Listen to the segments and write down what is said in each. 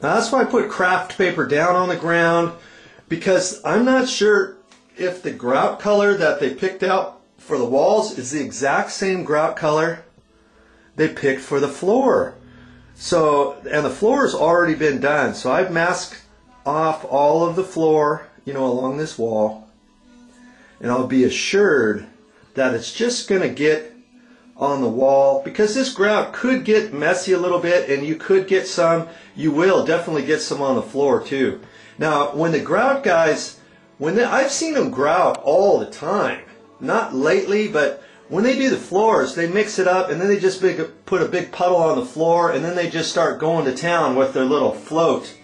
Now that's why I put craft paper down on the ground, because I'm not sure if the grout color that they picked out for the walls is the exact same grout color they picked for the floor. So, and the floor has already been done, so I've masked off all of the floor, you know, along this wall, and I'll be assured that it's just going to get on the wall, because this grout could get messy a little bit, and you could get some, you will definitely get some on the floor too. Now when the grout guys, I've seen them grout all the time, not lately, but when they do the floors, they mix it up and then they just put a big puddle on the floor, and then they just start going to town with their little float.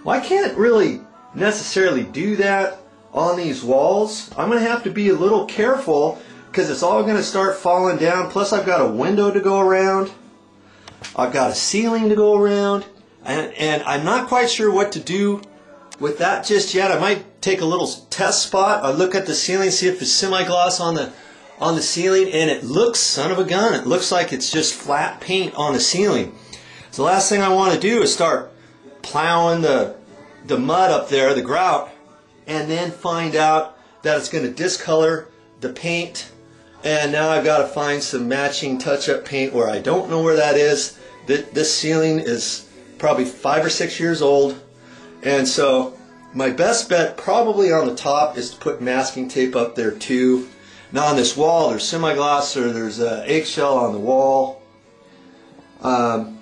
Well, I can't really necessarily do that on these walls. I'm going to have to be a little careful, because it's all going to start falling down. Plus I've got a window to go around, I've got a ceiling to go around, and I'm not quite sure what to do with that just yet. I might take a little test spot. I'll look at the ceiling, see if it's semi-gloss on the ceiling, and it looks, son of a gun, it looks like it's just flat paint on the ceiling. So the last thing I want to do is start plowing the mud up there, the grout, and then find out that it's going to discolor the paint. And now I've got to find some matching touch-up paint where I don't know where that is. This ceiling is probably 5 or 6 years old, and so my best bet probably on the top is to put masking tape up there too. Now on this wall there's semi-gloss, or there's eggshell on the wall. And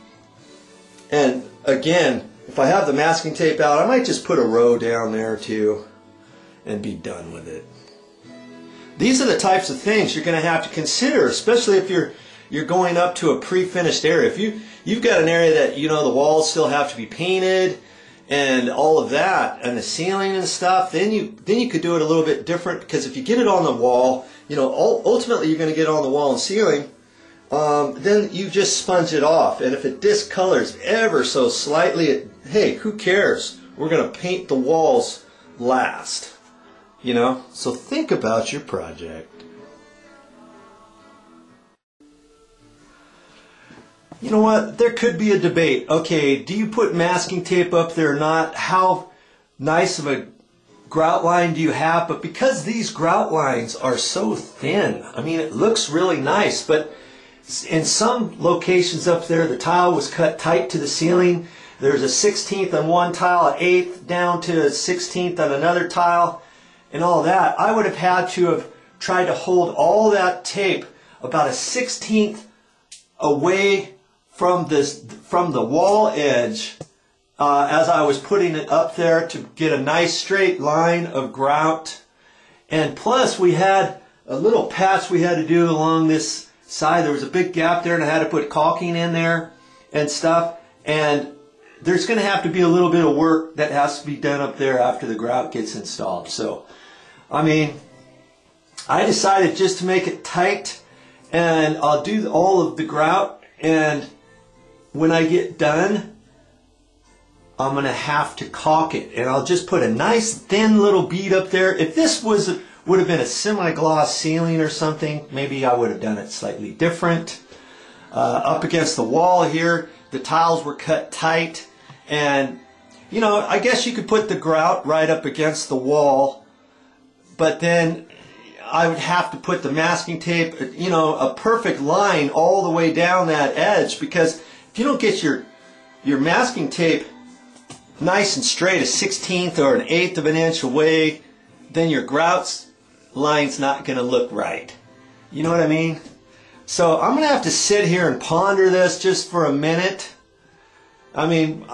again, if I have the masking tape out, I might just put a row down there too and be done with it. These are the types of things you're going to have to consider, especially if you're going up to a pre-finished area. If you've got an area that, you know, the walls still have to be painted and all of that, and the ceiling and stuff, then you could do it a little bit different, because if you get it on the wall, you know, ultimately you're going to get on the wall and ceiling, then you just sponge it off, and if it discolors ever so slightly, hey, who cares? We're going to paint the walls last. You know, so think about your project. You know what? There could be a debate. Okay, do you put masking tape up there or not? How nice of a grout line do you have? But because these grout lines are so thin, I mean, it looks really nice, but in some locations up there, the tile was cut tight to the ceiling. There's a 1/16 on one tile, an 1/8 down to a 1/16 on another tile, and all that. I would have had to have tried to hold all that tape about a 1/16 away from the wall edge as I was putting it up there, to get a nice straight line of grout. And plus we had a little patch we had to do along this side. There was a big gap there, and I had to put caulking in there and stuff, and there's going to have to be a little bit of work that has to be done up there after the grout gets installed. So I mean, I decided just to make it tight, and I'll do all of the grout, and when I get done, I'm going to have to caulk it, and I'll just put a nice thin little bead up there. If this would have been a semi-gloss ceiling or something, maybe I would have done it slightly different. Up against the wall here, the tiles were cut tight, and you know, I guess you could put the grout right up against the wall, but then I would have to put the masking tape, you know, a perfect line all the way down that edge, because if you don't get your masking tape nice and straight, a 1/16 or an 1/8 of an inch away, then your grout line's not going to look right. You know what I mean? So I'm going to have to sit here and ponder this just for a minute. I mean,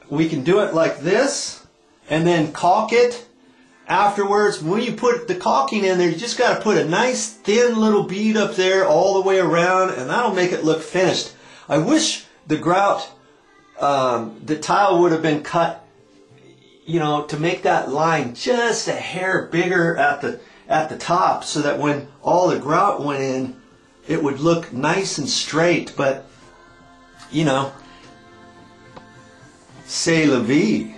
we can do it like this and then caulk it. Afterwards, when you put the caulking in there, you just got to put a nice thin little bead up there all the way around, and that'll make it look finished. I wish the grout, the tile would have been cut, you know, to make that line just a hair bigger at the top, so that when all the grout went in, it would look nice and straight. But you know, c'est la vie.